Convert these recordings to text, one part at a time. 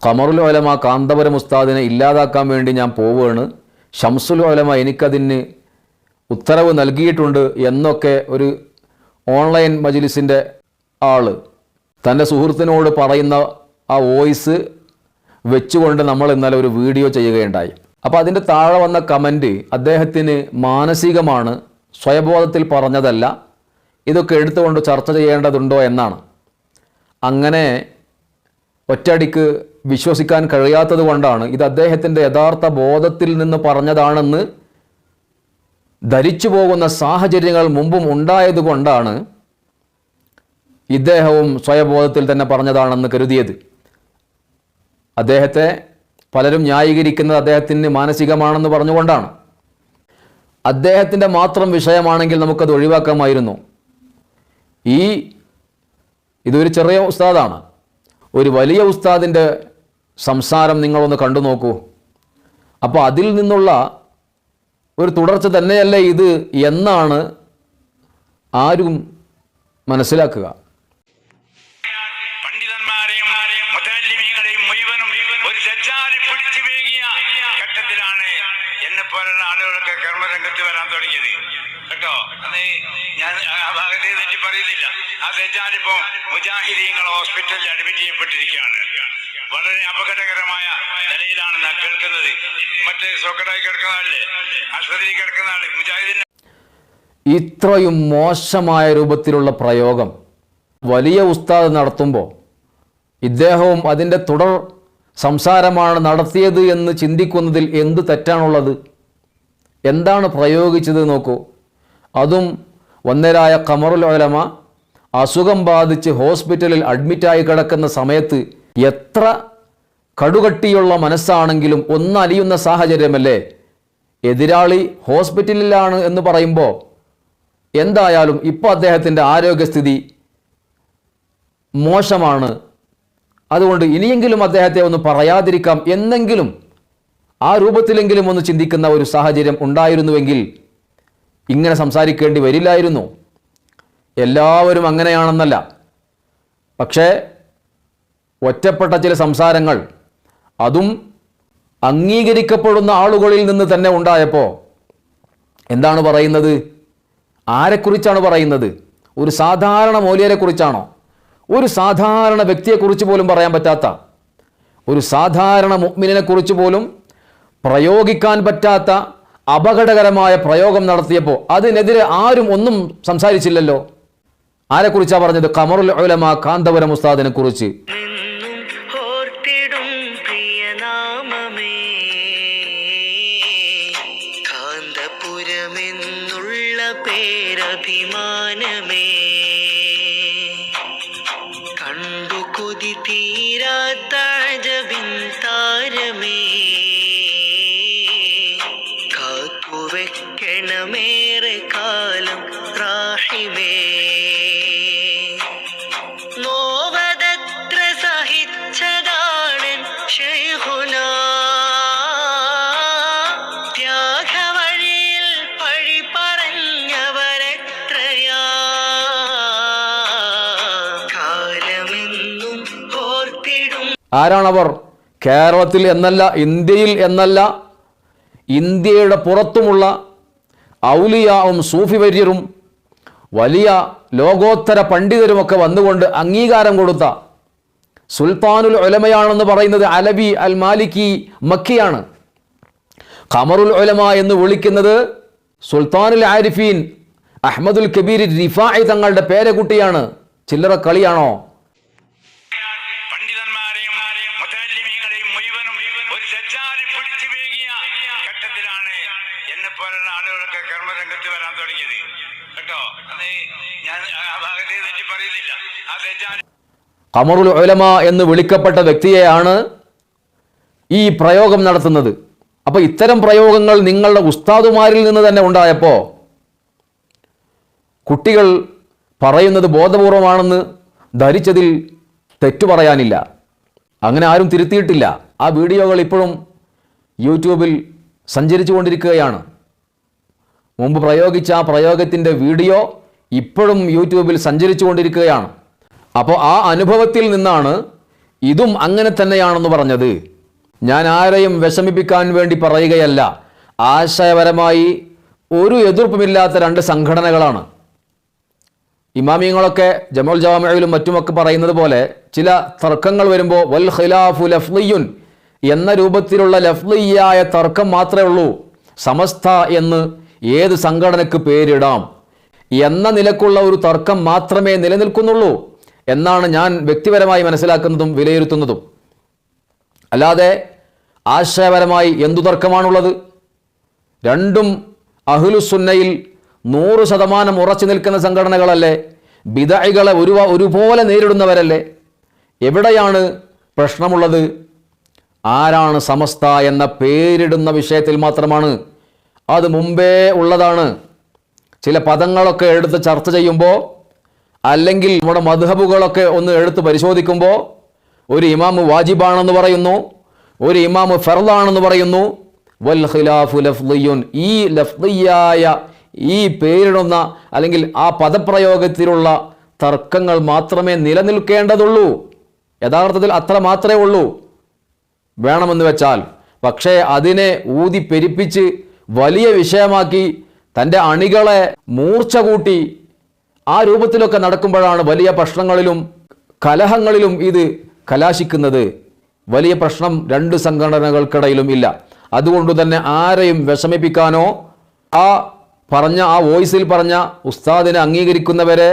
ഖമറുൽ ഉലമ കാന്തപുരം ഉസ്താദിനെ ഇല്ലാതാക്കാൻ വേണ്ടി ഞാൻ പോവുകയാണ്, ഷംസുൽ ഉലമ എനിക്കതിന് ഉത്തരവ് നൽകിയിട്ടുണ്ട് എന്നൊക്കെ ഒരു ഓൺലൈൻ മജ്ലിസിൻ്റെ ആൾ തൻ്റെ സുഹൃത്തിനോട് പറയുന്ന ആ വോയിസ് വെച്ചുകൊണ്ട് നമ്മൾ ഇന്നലെ ഒരു വീഡിയോ ചെയ്യുകയുണ്ടായി. അപ്പോൾ അതിൻ്റെ താഴെ വന്ന കമൻറ്റ് അദ്ദേഹത്തിന് മാനസികമാണ്, സ്വയബോധത്തിൽ പറഞ്ഞതല്ല, ഇതൊക്കെ എടുത്തുകൊണ്ട് ചർച്ച ചെയ്യേണ്ടതുണ്ടോ എന്നാണ്. അങ്ങനെ ഒറ്റയടിക്ക് വിശ്വസിക്കാൻ കഴിയാത്തത് കൊണ്ടാണ്, ഇത് അദ്ദേഹത്തിൻ്റെ യഥാർത്ഥ ബോധത്തിൽ നിന്ന് പറഞ്ഞതാണെന്ന് ധരിച്ചു പോകുന്ന സാഹചര്യങ്ങൾ മുമ്പും ഉണ്ടായതുകൊണ്ടാണ് ഇദ്ദേഹവും സ്വയബോധത്തിൽ തന്നെ പറഞ്ഞതാണെന്ന് കരുതിയത്. അദ്ദേഹത്തെ പലരും ന്യായീകരിക്കുന്നത് അദ്ദേഹത്തിന് മാനസികമാണെന്ന് പറഞ്ഞുകൊണ്ടാണ്. അദ്ദേഹത്തിൻ്റെ മാത്രം വിഷയമാണെങ്കിൽ നമുക്കത് ഒഴിവാക്കാമായിരുന്നു. ഇതൊരു ചെറിയ ഉസ്താദാണ്. ഒരു വലിയ ഉസ്താദിൻ്റെ സംസാരം നിങ്ങളൊന്ന് കണ്ടു നോക്കൂ. അപ്പോൾ അതിൽ നിന്നുള്ള ഒരു തുടർച്ച തന്നെയല്ലേ ഇത് എന്നാണ് ആരും മനസ്സിലാക്കുക. പണ്ഡിതന്മാരെയും മുതല്ലിമീങ്ങളെയും മുഴുവനും ഒരു സജ്ജാതി പിടിച്ചു വേകിയ ഘട്ടത്തിലാണ് എന്നെപ്പോലുള്ള ആളുകളൊക്കെ കർമ്മരംഗത്ത് വരാൻ തുടങ്ങിയത് കേട്ടോ. അന്ന് ഞാൻ ആ ഭാഗത്തെ തെറ്റി പറയുന്നില്ല. ആ സജ്ജാദിപ്പോ മുജാഹിദീങ്ങൾ ഹോസ്പിറ്റലിൽ അഡ്മിറ്റ് ചെയ്യപ്പെട്ടിരിക്കുകയാണ്. വളരെ അപകടകരമായ നിലയിലാണ് നാം കേൾക്കുന്നത്. മറ്റേ സോക്കടായി കിടക്കുന്ന ആളല്ലേ, ആശുപത്രിയിൽ കിടക്കുന്ന ആള് മുജാഹിദിന്റെ ഇത്രയും മോശമായ രൂപത്തിലുള്ള പ്രയോഗം വലിയ ഉസ്താദ് നടത്തുമ്പോൾ ഇദ്ദേഹവും അതിൻ്റെ തുടർ സംസാരമാണ് നടത്തിയത് എന്ന് ചിന്തിക്കുന്നതിൽ എന്ത് തെറ്റാണുള്ളത്? എന്താണ് പ്രയോഗിച്ചത് നോക്കൂ. അതും വന്നരായ ഖമറുൽ ഉലമ അസുഖം ബാധിച്ച് ഹോസ്പിറ്റലിൽ അഡ്മിറ്റായി കിടക്കുന്ന സമയത്ത് എത്ര കടുകട്ടിയുള്ള മനസ്സാണെങ്കിലും ഒന്നലിയുന്ന സാഹചര്യമല്ലേ. എതിരാളി ഹോസ്പിറ്റലിലാണ് എന്ന് പറയുമ്പോൾ എന്തായാലും ഇപ്പോൾ അദ്ദേഹത്തിൻ്റെ ആരോഗ്യസ്ഥിതി മോശമാണ്, അതുകൊണ്ട് ഇനിയെങ്കിലും അദ്ദേഹത്തെ ഒന്ന് പറയാതിരിക്കാം എന്നെങ്കിലും ആ രൂപത്തിലെങ്കിലും ഒന്ന് ചിന്തിക്കുന്ന ഒരു സാഹചര്യം ഉണ്ടായിരുന്നുവെങ്കിൽ ഇങ്ങനെ സംസാരിക്കേണ്ടി വരില്ലായിരുന്നു. എല്ലാവരും അങ്ങനെയാണെന്നല്ല, പക്ഷേ ഒറ്റപ്പെട്ട ചില സംസാരങ്ങൾ അതും അംഗീകരിക്കപ്പെടുന്ന ആളുകളിൽ നിന്ന് തന്നെ ഉണ്ടായപ്പോൾ എന്താണ് പറയുന്നത്? ആരെക്കുറിച്ചാണ് പറയുന്നത്? ഒരു സാധാരണ മൗലിയരെക്കുറിച്ചാണോ? ഒരു സാധാരണ വ്യക്തിയെക്കുറിച്ച് പോലും പറയാൻ പറ്റാത്ത, ഒരു സാധാരണ മുഅ്മിനിനെക്കുറിച്ച് പോലും പ്രയോഗിക്കാൻ പറ്റാത്ത അപകടകരമായ പ്രയോഗം നടത്തിയപ്പോൾ അതിനെതിരെ ആരും ഒന്നും സംസാരിച്ചില്ലല്ലോ. ആരെക്കുറിച്ചാണ് പറഞ്ഞത്? ഖമറുൽ ഉലമ കാന്തപുരം ഉസ്താദിനെ കുറിച്ച്. പേരഭിമാനമേ കണ്ടു കൊതി തീരാത്ത അജബിൻ താരമേ കാത്തുവെക്കണമേറെ കാലം റാഹിമേ നോവതത്ര സഹിച്ചതാണ് ശൈഖുന ആരാണവർ? കേരളത്തിൽ എന്നല്ല, ഇന്ത്യയിൽ എന്നല്ല, ഇന്ത്യയുടെ പുറത്തുമുള്ള ഔലിയാവും സൂഫി വര്യരും വലിയ ലോകോത്തര പണ്ഡിതരുമൊക്കെ വന്നുകൊണ്ട് അംഗീകാരം കൊടുത്ത സുൽത്താനുൽ ഉലമയാണെന്ന് പറയുന്നത് അലവി അൽ മാലിക്കി മക്കിയാണ്. ഖമറുൽ ഉലമ എന്ന് വിളിക്കുന്നത് സുൽത്താനുൽ ആരിഫീൻ അഹ്മദുൽ കബീർ റിഫാഇ തങ്ങളുടെ പേരക്കുട്ടിയാണ്. ചില്ലറ കളിയാണോ? ആളുകളൊക്കെ കർമ്മരംഗത്ത് വരാൻ തുടങ്ങിയത് കേട്ടോ. അന്ന് ഞാൻ ആ ഭാഗത്തെ തെറ്റി പറയുന്നില്ല. ആ ഖമറുൽ ഉലമ എന്ന് വിളിക്കപ്പെട്ട വ്യക്തിയെയാണ് ഈ പ്രയോഗം നടത്തുന്നത്. അപ്പോൾ ഇത്തരം പ്രയോഗങ്ങൾ നിങ്ങളുടെ ഉസ്താദുമാരിൽ നിന്ന് തന്നെ ഉണ്ടായപ്പോൾ കുട്ടികൾ പറയുന്നത് ബോധപൂർവമാണെന്ന് ധരിച്ചതിൽ തെറ്റു പറയാനില്ല. അങ്ങനെ ആരും തിരുത്തിയിട്ടില്ല. ആ വീഡിയോകൾ ഇപ്പോഴും യൂട്യൂബിൽ സഞ്ചരിച്ചു കൊണ്ടിരിക്കുകയാണ്. മുമ്പ് പ്രയോഗിച്ച ആ പ്രയോഗത്തിൻ്റെ വീഡിയോ ഇപ്പോഴും യൂട്യൂബിൽ സഞ്ചരിച്ചു കൊണ്ടിരിക്കുകയാണ്. അപ്പോൾ ആ അനുഭവത്തിൽ നിന്നാണ് ഇതും അങ്ങനെ തന്നെയാണെന്ന് പറഞ്ഞത്. ഞാൻ ആരെയും വിഷമിപ്പിക്കാൻ വേണ്ടി പറയുകയല്ല. ആശയപരമായി ഒരു എതിർപ്പുമില്ലാത്ത രണ്ട് സംഘടനകളാണ്. ഇമാമിയങ്ങളൊക്കെ ജമുൽ ജാമിഅയിലും മറ്റുമൊക്കെ പറയുന്നത് പോലെ ചില തർക്കങ്ങൾ വരുമ്പോൾ വൽ ഖിലാഫു ലഫ്ളിയുൻ എന്ന രൂപത്തിലുള്ള ലഫ്ളിയായ തർക്കം മാത്രമേ ഉള്ളൂ. സമസ്ത എന്ന് ഏത് സംഘടനയ്ക്ക് പേരിടാം എന്ന നിലക്കുള്ള ഒരു തർക്കം മാത്രമേ നിലനിൽക്കുന്നുള്ളൂ എന്നാണ് ഞാൻ വ്യക്തിപരമായി മനസ്സിലാക്കുന്നതും വിലയിരുത്തുന്നതും. അല്ലാതെ ആശയപരമായി എന്തു തർക്കമാണുള്ളത്? രണ്ടും അഹ്ലുസുന്നയിൽ 100% ഉറച്ചു നിൽക്കുന്ന സംഘടനകളല്ലേ? ബിദഅകളെ ഒരുപോലെ നേരിടുന്നവരല്ലേ? എവിടെയാണ് പ്രശ്നമുള്ളത്? ആരാണ് സമസ്ത എന്ന പേരിടുന്ന വിഷയത്തിൽ മാത്രമാണ്. അത് മുമ്പേ ഉള്ളതാണ്. ചില പദങ്ങളൊക്കെ എടുത്ത് ചർച്ച ചെയ്യുമ്പോൾ, അല്ലെങ്കിൽ നമ്മുടെ മദ്ഹബുകളൊക്കെ ഒന്ന് എടുത്ത് പരിശോധിക്കുമ്പോൾ, ഒരു ഇമാമ് വാജിബാണെന്ന് പറയുന്നു, ഒരു ഇമാമ് ഫർളാണെന്ന് പറയുന്നു. വൽ ഖിലാഫു ലഫ്ളിയുൻ, ഈ ലഫ്ളിയായ ഈ പേരിടുന്ന അല്ലെങ്കിൽ ആ പദപ്രയോഗത്തിലുള്ള തർക്കങ്ങൾ മാത്രമേ നിലനിൽക്കേണ്ടതുള്ളൂ. യഥാർത്ഥത്തിൽ അത്ര മാത്രമേ ഉള്ളൂ വേണമെന്ന് വെച്ചാൽ. പക്ഷേ അതിനെ ഊതിപ്പെരിപ്പിച്ച് വലിയ വിഷയമാക്കി തൻ്റെ അണികളെ മൂർച്ച കൂട്ടി ആ രൂപത്തിലൊക്കെ നടക്കുമ്പോഴാണ് വലിയ പ്രശ്നങ്ങളിലും കലഹങ്ങളിലും ഇത് കലാശിക്കുന്നത്. വലിയ പ്രശ്നം രണ്ട് സംഘടനകൾക്കിടയിലും ഇല്ല. അതുകൊണ്ട് തന്നെ ആരെയും വിഷമിപ്പിക്കാനോ ആ വോയിസിൽ പറഞ്ഞ ഉസ്താദിനെ അംഗീകരിക്കുന്നവരെ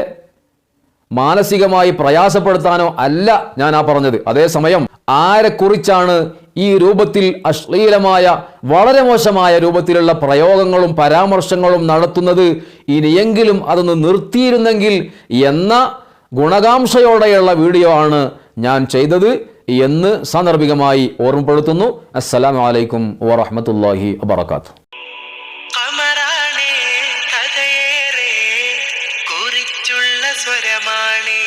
മാനസികമായി പ്രയാസപ്പെടുത്താനോ അല്ല ഞാൻ പറഞ്ഞത്. അതേസമയം ആരെക്കുറിച്ചാണ് ഈ രൂപത്തിൽ അശ്ലീലമായ വളരെ മോശമായ രൂപത്തിലുള്ള പ്രയോഗങ്ങളും പരാമർശങ്ങളും നടത്തുന്നത്, ഇനിയെങ്കിലും അതൊന്ന് നിർത്തിയിരുന്നെങ്കിൽ എന്ന ഗുണകാംക്ഷയോടെയുള്ള വീഡിയോ ആണ് ഞാൻ ചെയ്തത് എന്ന് സാന്ദർഭികമായി ഓർമ്മപ്പെടുത്തുന്നു. അസ്സലാമു അലൈക്കും വറഹ്മത്തുള്ളാഹി വബറകാതുഹു. അമറാണേ കഥയേറെ കുറിച്ചുള്ള സ്വരമാണേ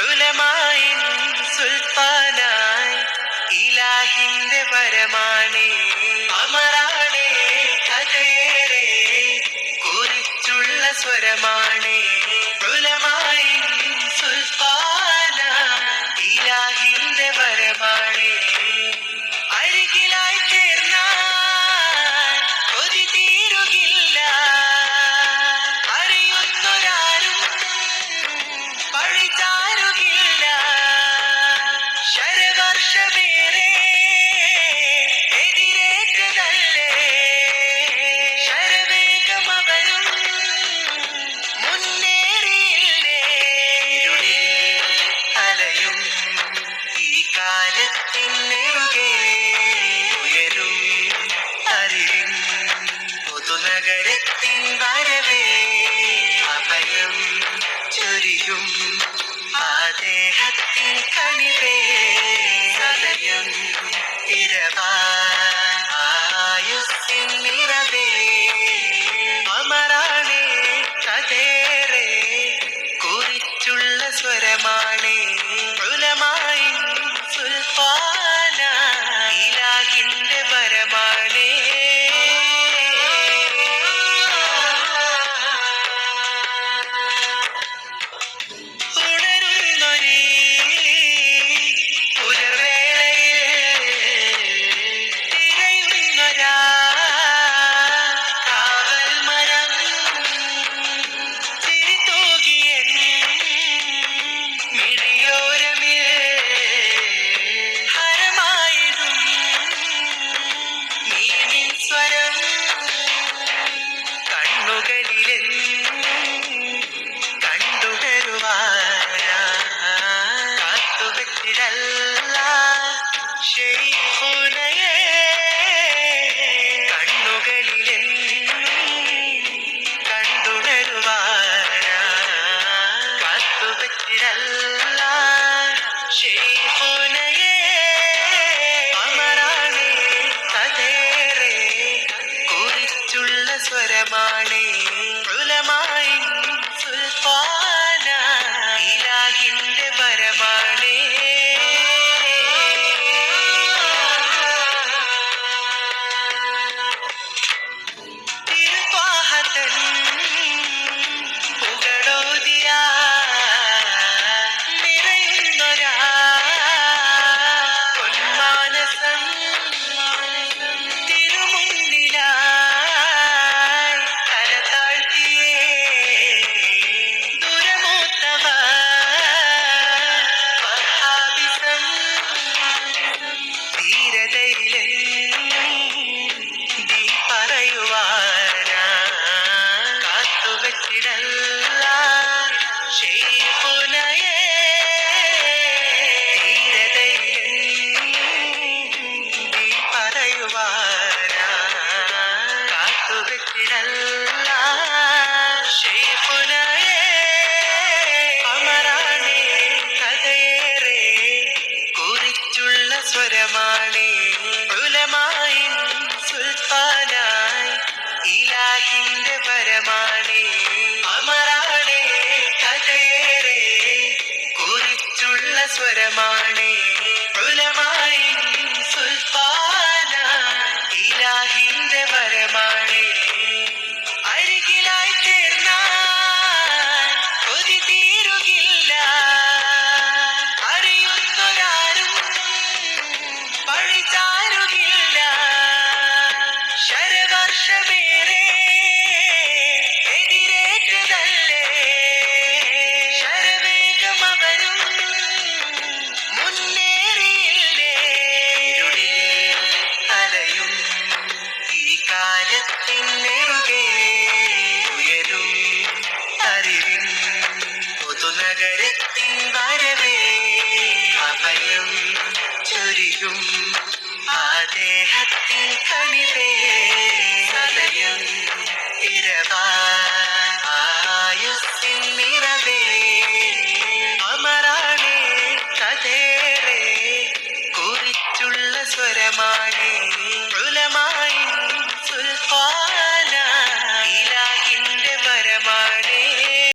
ഉലമായിൻ സുൽത്താനായി ഇലാഹിന്റെ വരമാണേ. അമറാണേ കഥയേറെ കുറിച്ചുള്ള സ്വരമാണേ ഉലമായിൻ സുൽത്താനായി ഇലാഹിന്റെ വരമാണേ. അരികിലായി ചേർന്നാൽ കൊതി തീരുകില്ല, അറിയുന്നൊരാരും പഴിചാരുകില്ല. ശരവർഷമേറെ എതിരേറ്റതല്ലേ, ശരവേഗമവരും മുന്നേറിയില്ലേ. ഇരുളിൽ അലയും ഈ കാലത്തിനെറുകെ ഉയരും അറിവിൻ പൊതുനഗരത്തിൻ വരവേ. അഭയം ചൊരിയും ആദേഹത്തിൻ കനിവേ. സദയം ആയുസ്സിൻ നിറവേ. അമറാണേ കഥേറെ കുറിച്ചുള്ള സ്വരമാണേ ഉലമായിൻ സുൽത്താന ഇലാഹിന്റെ വരമാണേ. ഉണരുന്നൊരീ പുലർവേളയിൽ തിരയുന്നൊരാ കാവൽ മരം ചിരിതൂകിയൻ മിഴിയോരമിൽ ഹരമായിടും നീനിൻ സ്വരം കണ്ണുകളിലെൻ കണ്ടുണരുവാനാ കാത്തുവെച്ചിടല്ല ശൈഖുനയേ. കണ്ണുകളിലെൻ കണ്ടുണരുവാനാ കാത്തുവെച്ചിടല്ല ശൈഖുനയേ. അമറാണേ കഥേറെ കുറിച്ചുള്ള സ്വരമാണേ ഉലമായിൻ സുൽത്താന ഇലാഹിന്റെ വരമാണേ. കനിവേ സദയം ഇരവായുസിൻ നിറവേ അമരാണേ കഥേറേ കുറിച്ചുള്ള സ്വരമാണ്